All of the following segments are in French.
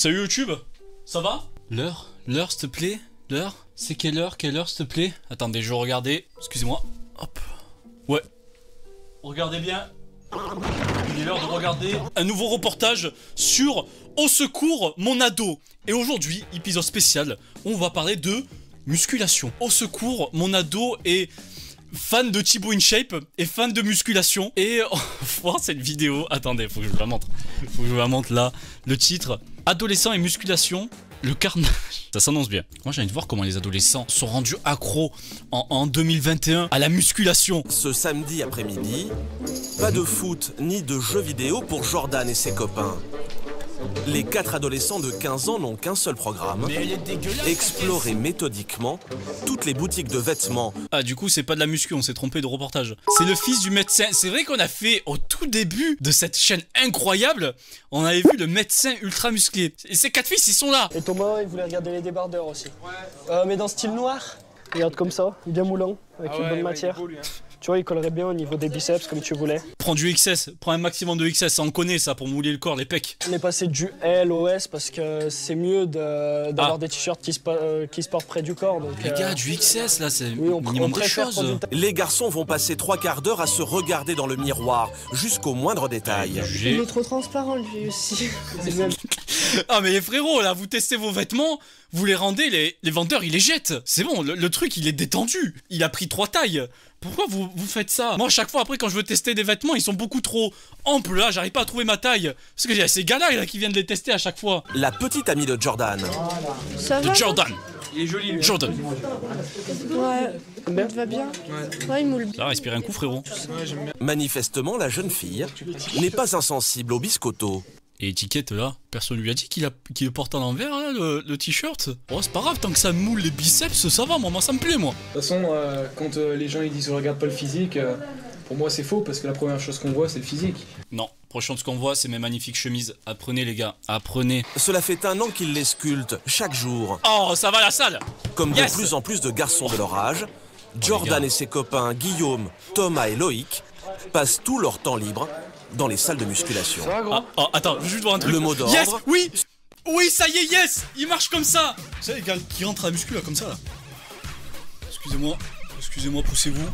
Salut YouTube, ça va? L'heure s'il te plaît? L'heure? C'est quelle heure s'il te plaît? Attendez, je vais regarder, excusez-moi. Hop. Ouais. Regardez bien. Il est l'heure de regarder un nouveau reportage sur Au secours mon ado. Et aujourd'hui, épisode spécial, on va parler de musculation. Au secours mon ado est fan de Thibaut InShape et fan de musculation. Et on va voir cette vidéo. Attendez, faut que je vous la montre. Faut que je vous la montre là. Le titre, adolescent et musculation. Le carnage. Ça s'annonce bien. Moi j'ai envie de voir comment les adolescents sont rendus accros en 2021 à la musculation. Ce samedi après-midi, pas de foot ni de jeux vidéo pour Jordan et ses copains. Les 4 adolescents de 15 ans n'ont qu'un seul programme. Explorer méthodiquement toutes les boutiques de vêtements. Ah du coup c'est pas de la muscu, on s'est trompé de reportage. C'est le fils du médecin. C'est vrai qu'on a fait au tout début de cette chaîne incroyable, on avait vu le médecin ultra musclé. Et ces 4 fils ils sont là. Et Thomas il voulait regarder les débardeurs aussi. Ouais. Mais dans style noir. Regarde comme ça, bien moulant, avec une bonne matière. Il est beau, lui, hein. Tu vois, il collerait bien au niveau des biceps comme tu voulais. Prends du XS, prends un maximum de XS, ça on connaît ça pour mouler le corps, les pecs. On est passé du L au S parce que c'est mieux d'avoir des t-shirts qui se portent près du corps. Donc, les gars, du XS là, c'est oui, minimum des choses. Les garçons vont passer 3 quarts d'heure à se regarder dans le miroir, jusqu'au moindre détail. Il est trop transparent lui aussi. Ah mais les frérots là, vous testez vos vêtements, vous les rendez, les vendeurs ils les jettent. C'est bon, le truc il est détendu. Il a pris 3 tailles. Pourquoi vous faites ça? Moi, à chaque fois, après, quand je veux tester des vêtements, ils sont beaucoup trop amples, là, j'arrive pas à trouver ma taille. Parce que j'ai ces gars-là là, qui viennent les tester à chaque fois. La petite amie de Jordan. Ça de va, Jordan. Il est joli, lui. Jordan. Ouais, il va bien. Ouais, il moule bien. Ça va, respirer un coup, frérot. Ouais, j'aime bien. Manifestement, la jeune fille n'est pas insensible au biscotto. Et étiquette là, personne lui a dit qu'il le porte à l'envers là, le t-shirt. Oh c'est pas grave, tant que ça moule les biceps, ça va, moi ça me plaît moi. De toute façon, quand les gens ils disent on regarde pas le physique, pour moi c'est faux parce que la première chose qu'on voit c'est le physique. Non, prochaine ce qu'on voit c'est mes magnifiques chemises. Apprenez les gars, apprenez. Cela fait 1 an qu'il les sculpte chaque jour. Oh ça va la salle. Comme yes. De plus en plus de garçons de leur âge, Jordan et ses copains Guillaume, Thomas et Loïc passent tout leur temps libre dans les salles de musculation. Ça va, gros? Oh, attends, je vais juste voir un truc. Le mot d'ordre. Yes, oui. Oui, ça y est, yes. Il marche comme ça. Vous savez les gars qui rentrent à la muscu là, comme ça là. Excusez-moi, poussez-vous.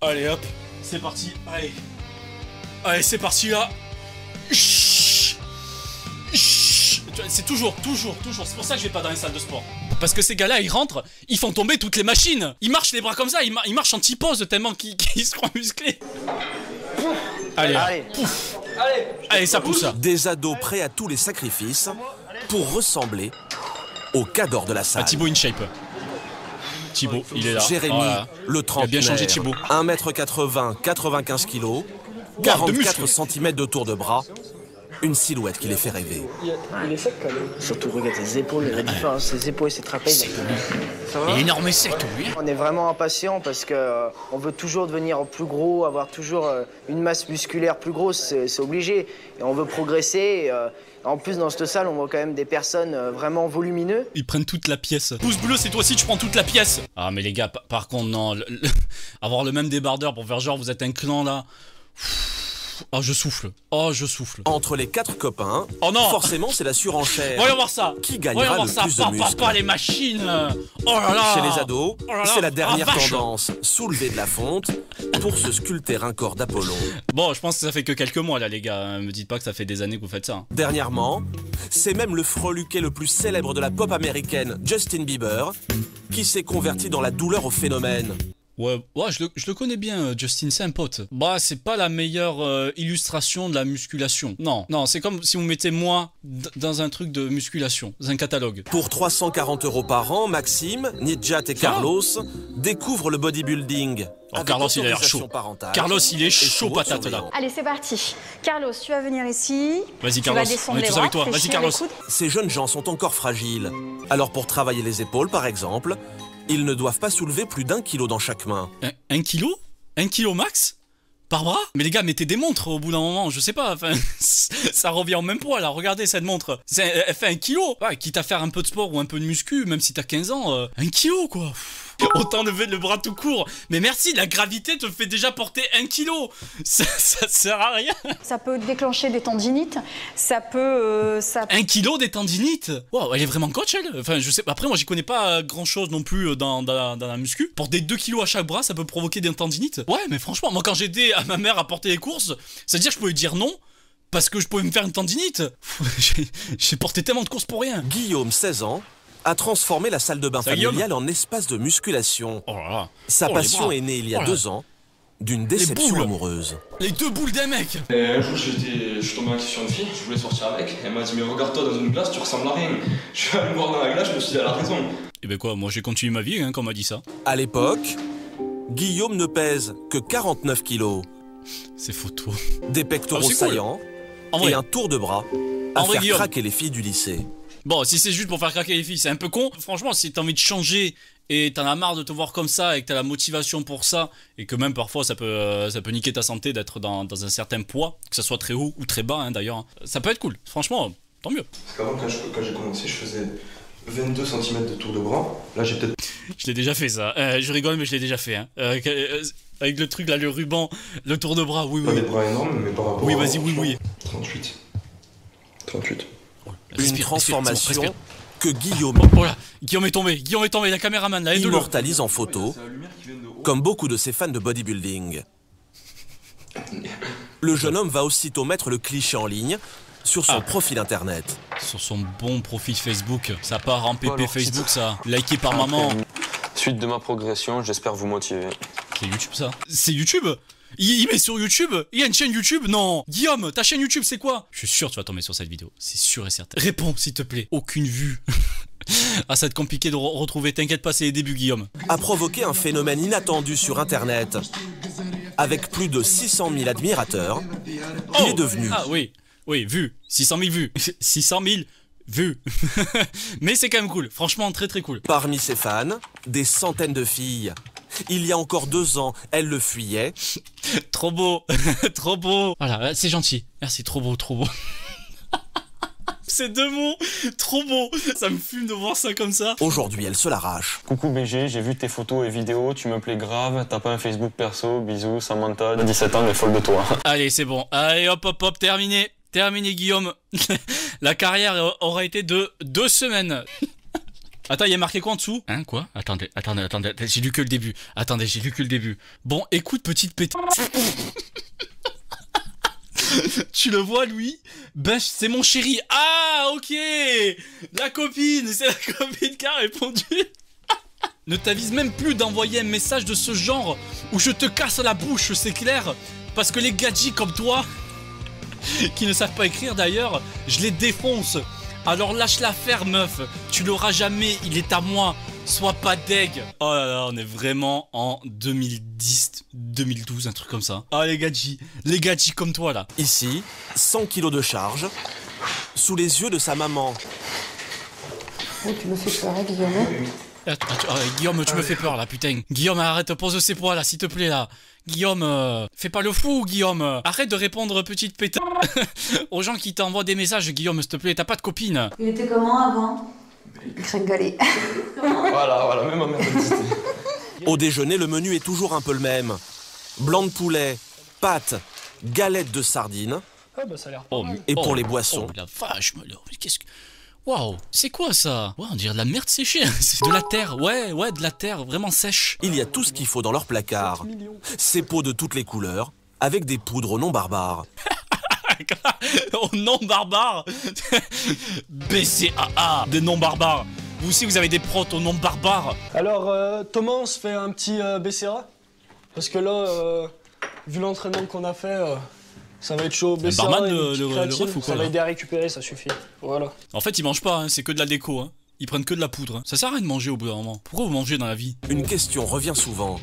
Allez hop, c'est parti, allez c'est parti là. C'est toujours, c'est pour ça que je vais pas dans les salles de sport. Parce que ces gars-là, ils rentrent, ils font tomber toutes les machines. Ils marchent les bras comme ça, ils marchent en T-pose tellement qu'ils seront musclés. Allez, pouf. Allez, ça pousse là. Des ados prêts à tous les sacrifices pour ressembler au cador de la salle. Thibaut InShape. Thibaut, il est là. Jérémy, voilà. le trentenaire. Il a bien changé Thibaut. 1m80, 95 kg, 44 cm de tour de bras. Une silhouette qui les fait rêver. Il est sec quand même. Surtout regarde ses épaules, la différence, ses épaules et ses trapèzes. Ça va? Il est énorme et sec, lui. On est vraiment impatient parce que on veut toujours devenir plus gros, avoir toujours une masse musculaire plus grosse, c'est obligé. Et on veut progresser. En plus, dans cette salle, on voit quand même des personnes vraiment volumineuses. Ils prennent toute la pièce. Pouce bleu, c'est toi aussi, tu prends toute la pièce. Ah, mais les gars, par contre, non. Avoir le même débardeur pour faire genre, vous êtes un clan là. Oh je souffle. Entre les 4 copains, oh non. Forcément c'est la surenchère. Voyons voir ça. Qui gagnera le plus de muscles. Pas les machines. Oh là là. Chez les ados, c'est la dernière tendance. Soulever de la fonte pour se sculpter un corps d'Apollon. Bon, je pense que ça fait que quelques mois là les gars. Me dites pas que ça fait des années que vous faites ça. Dernièrement, c'est même le freluquet le plus célèbre de la pop américaine, Justin Bieber, qui s'est converti dans la douleur au phénomène. Ouais, je le connais bien, Justin, c'est un pote. Bah, c'est pas la meilleure illustration de la musculation. Non, c'est comme si vous mettez moi dans un truc de musculation, dans un catalogue. Pour 340 € par an, Maxime, Nidjat et Carlos découvrent le bodybuilding. Oh, Carlos, il a l'air chaud. Carlos, il est chaud patate là. Allez, c'est parti. Carlos, tu vas venir ici. Vas-y, Carlos, on est tous avec toi. Vas-y, Carlos. Ces jeunes gens sont encore fragiles. Alors, pour travailler les épaules, par exemple, ils ne doivent pas soulever plus d'1 kilo dans chaque main. 1 kilo? 1 kilo max? Par bras? Mais les gars, mettez des montres au bout d'un moment, je sais pas, enfin, ça revient au même poids là, regardez cette montre. Elle fait 1 kilo. Ouais, quitte à faire un peu de sport ou un peu de muscu, même si t'as 15 ans, 1 kilo quoi. Autant lever le bras tout court. Mais merci, la gravité te fait déjà porter 1 kilo. Ça sert à rien. Ça peut déclencher des tendinites. Ça peut... 1 kilo des tendinites. Wow, elle est vraiment coach, elle. Enfin, je sais. Après, moi, j'y connais pas grand chose non plus dans la muscu. Porter 2 kilos à chaque bras, ça peut provoquer des tendinites. Ouais, mais franchement, moi, quand j'ai aidé à ma mère à porter les courses, c'est-à-dire que je pouvais dire non. Parce que je pouvais me faire une tendinite. J'ai porté tellement de courses pour rien. Guillaume, 16 ans, a transformé la salle de bain familiale en espace de musculation. Oh là là. Sa passion est née il y a 2 ans d'une déception amoureuse. Les 2 boules d'un mec. Et un jour, je suis tombé sur une fille, je voulais sortir avec. Elle m'a dit, mais regarde-toi dans une glace, tu ressembles à rien. Je suis allé me voir dans la glace, je me suis dit, elle a raison. Et ben quoi, moi j'ai continué ma vie quand on m'a dit ça. À l'époque, Guillaume ne pèse que 49 kilos. C'est photo. Des pectoraux saillants et un tour de bras à faire craquer les filles du lycée. Bon, si c'est juste pour faire craquer les filles, c'est un peu con. Franchement, si t'as envie de changer et t'en as marre de te voir comme ça et que t'as la motivation pour ça et que même parfois ça peut niquer ta santé d'être dans un certain poids, que ça soit très haut ou très bas d'ailleurs, ça peut être cool. Franchement, tant mieux. Parce qu'avant, quand j'ai commencé, je faisais 22 cm de tour de bras. Là, j'ai peut-être... Je l'ai déjà fait ça. Je rigole, mais je l'ai déjà fait. Avec le truc là, le ruban, le tour de bras, oui. Pas des bras énormes, mais par rapport oui, vas-y, oui. 38. Une transformation que Guillaume... Oh là, Guillaume est tombé, la caméraman là, aide-le. Immortalise en photo, comme beaucoup de ses fans de bodybuilding. Le jeune homme va aussitôt mettre le cliché en ligne sur son profil internet. Sur son bon profil Facebook. Ça part en PP Facebook, ça. Liké par maman. Suite de ma progression, j'espère vous motiver. C'est YouTube, ça. C'est YouTube? Il met sur YouTube? Il y a une chaîne YouTube? Non. Guillaume, ta chaîne YouTube, c'est quoi? Je suis sûr que tu vas tomber sur cette vidéo. C'est sûr et certain. Réponds, s'il te plaît. Aucune vue. Ah, ça va être compliqué de retrouver. T'inquiète pas, c'est les débuts, Guillaume. A provoqué un phénomène inattendu sur Internet. Avec plus de 600 000 admirateurs, il est devenu... Ah oui, vues. 600 000 vues. 600 000 vues. Mais c'est quand même cool. Franchement, très très cool. Parmi ses fans, des centaines de filles. Il y a encore 2 ans, elle le fuyait. Trop beau. Trop beau. Voilà, c'est gentil. Merci, trop beau, trop beau. Ces 2 mots, trop beau. Ça me fume de voir ça comme ça. Aujourd'hui, elle se l'arrache. Coucou BG, j'ai vu tes photos et vidéos, tu me plais grave. T'as pas un Facebook perso, bisous, Samantha, 17 ans, mais folle de toi. Allez, c'est bon. Allez, hop, terminé. Terminé, Guillaume. La carrière aura été de 2 semaines. Attends, il y a marqué quoi en dessous? Hein, quoi? Attendez, j'ai lu que le début. Bon, écoute, petite pétard. Tu le vois, Louis? Ben, c'est mon chéri. Ah, ok. La copine, c'est la copine qui a répondu. Ne t'avise même plus d'envoyer un message de ce genre où je te casse la bouche, c'est clair. Parce que les gadgets comme toi, qui ne savent pas écrire d'ailleurs, je les défonce. Alors lâche l'affaire, meuf. Tu l'auras jamais, il est à moi. Sois pas deg. Oh là là, on est vraiment en 2010, 2012, un truc comme ça. Ah, les gadgets comme toi là. Ici, 100 kilos de charge, sous les yeux de sa maman. Oh, tu me fais peur, hein, Guillaume. Guillaume, tu me fais peur là, putain. Guillaume, arrête, pose ses poids là, s'il te plaît là. Guillaume, fais pas le fou, Guillaume. Arrête de répondre, petite pétard, aux gens qui t'envoient des messages, Guillaume, s'il te plaît. T'as pas de copine. Il était comment avant? Gringalé. Voilà, même ma mère me disait. Au déjeuner, le menu est toujours un peu le même. Blanc de poulet, pâtes, galettes de sardines. Ah bah ça a l'air et pour les boissons. Oh la vache, mais qu'est-ce que... Waouh, c'est quoi ça? Ouais, on dirait de la merde séchée. C'est de la terre, ouais, de la terre vraiment sèche. Il y a tout ce qu'il faut dans leur placard. Ces pots de toutes les couleurs, avec des poudres au nom barbare. Au nom barbare. BCAA, des noms barbares. Vous aussi, vous avez des protes au nom barbare. Alors, Thomas, on se fait un petit BCA? Parce que là, vu l'entraînement qu'on a fait, ça va être chaud. BCA, barman de ref ou quoi, ça va aider à récupérer, ça suffit. Voilà. En fait, ils mangent pas, hein, c'est que de la déco. Hein. Ils prennent que de la poudre. Hein. Ça sert à rien de manger au bout d'un moment. Pourquoi vous mangez dans la vie? Une question revient souvent.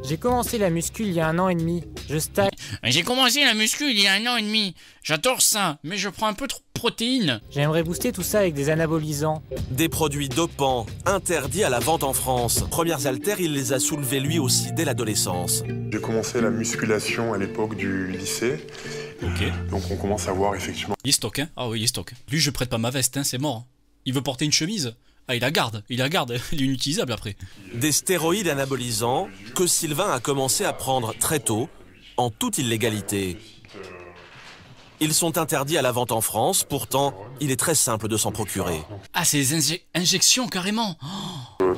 J'ai commencé la muscu il y a 1 an et demi. Je stagne. J'ai commencé la muscu il y a 1 an et demi. J'adore ça, mais je prends un peu trop de protéines. J'aimerais booster tout ça avec des anabolisants. Des produits dopants interdits à la vente en France. Premières haltères, il les a soulevés lui aussi dès l'adolescence. J'ai commencé la musculation à l'époque du lycée. Ok. Donc on commence à voir effectivement... Il est stock, hein? Ah oui, il est stock. Lui, je prête pas ma veste, hein, c'est mort. Il veut porter une chemise. Ah, il la garde, il est inutilisable après. Des stéroïdes anabolisants que Sylvain a commencé à prendre très tôt, en toute illégalité. Ils sont interdits à la vente en France, pourtant, il est très simple de s'en procurer. Ah, c'est des injections carrément.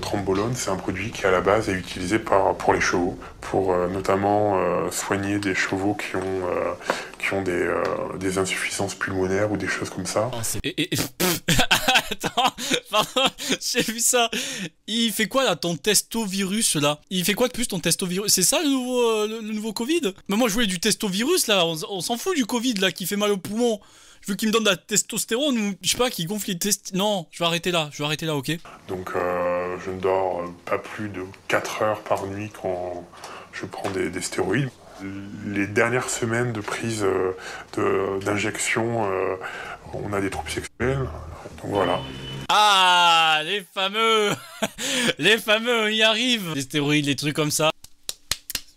Trembolone, c'est un produit qui à la base est utilisé pour les chevaux, pour notamment soigner des chevaux qui ont des insuffisances pulmonaires ou des choses comme ça. Attends, pardon, j'ai vu ça. Il fait quoi là, ton testovirus là? Il fait quoi de plus ton testovirus? C'est ça le nouveau Covid? Mais moi je voulais du testovirus là, on s'en fout du Covid là qui fait mal au poumon. Je veux qu'il me donne de la testostérone ou je sais pas, qui gonfle les Non, je vais arrêter là, ok? Donc je ne dors pas plus de 4 heures par nuit quand je prends des stéroïdes. Les dernières semaines de prise d'injection, on a des troubles sexuels, donc voilà. Ah, les fameux on y arrive. Les stéroïdes, les trucs comme ça.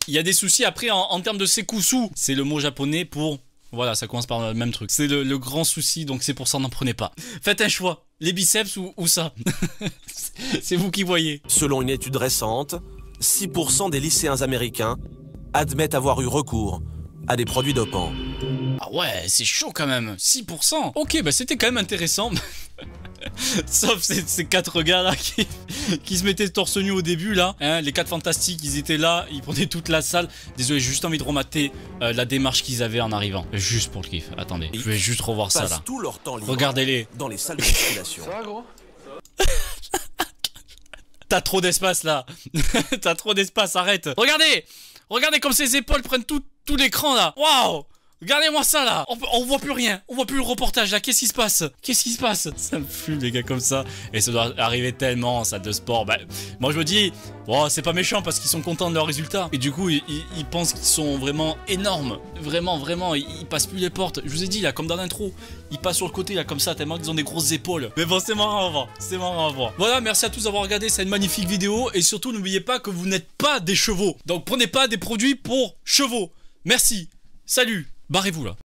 Il y a des soucis après en termes de sekusu. C'est le mot japonais pour... Voilà, ça commence par le même truc. C'est le grand souci, donc c'est pour ça n'en prenez pas. Faites un choix, les biceps ou ça. C'est vous qui voyez. Selon une étude récente, 6% des lycéens américains admettent avoir eu recours à des produits dopants. Ah ouais, c'est chaud quand même, 6%. Ok, bah c'était quand même intéressant. Sauf ces 4 gars là qui se mettaient torse nu au début là, hein, les 4 fantastiques, ils étaient là, ils prenaient toute la salle. Désolé, j'ai juste envie de remater la démarche qu'ils avaient en arrivant, juste pour le kiff. Attendez, je vais juste revoir ça là. Regardez-les dans les salles de musculation. Ça va gros? T'as trop d'espace là. T'as trop d'espace, arrête. Regardez comme ses épaules prennent tout l'écran là. Waouh. Regardez-moi ça là. On voit plus rien. On voit plus le reportage là. Qu'est-ce qui se passe? Ça me fume les gars comme ça. Et ça doit arriver tellement en salle de sport. Bah, moi je me dis, oh, c'est pas méchant parce qu'ils sont contents de leurs résultats. Et du coup, ils pensent qu'ils sont vraiment énormes. Vraiment. Ils passent plus les portes. Je vous ai dit là, comme dans l'intro. Ils passent sur le côté là comme ça tellement qu'ils ont des grosses épaules. Mais bon, c'est marrant à voir. Voilà, merci à tous d'avoir regardé cette magnifique vidéo. Et surtout, n'oubliez pas que vous n'êtes pas des chevaux. Donc prenez pas des produits pour chevaux. Merci. Salut. Barrez-vous là.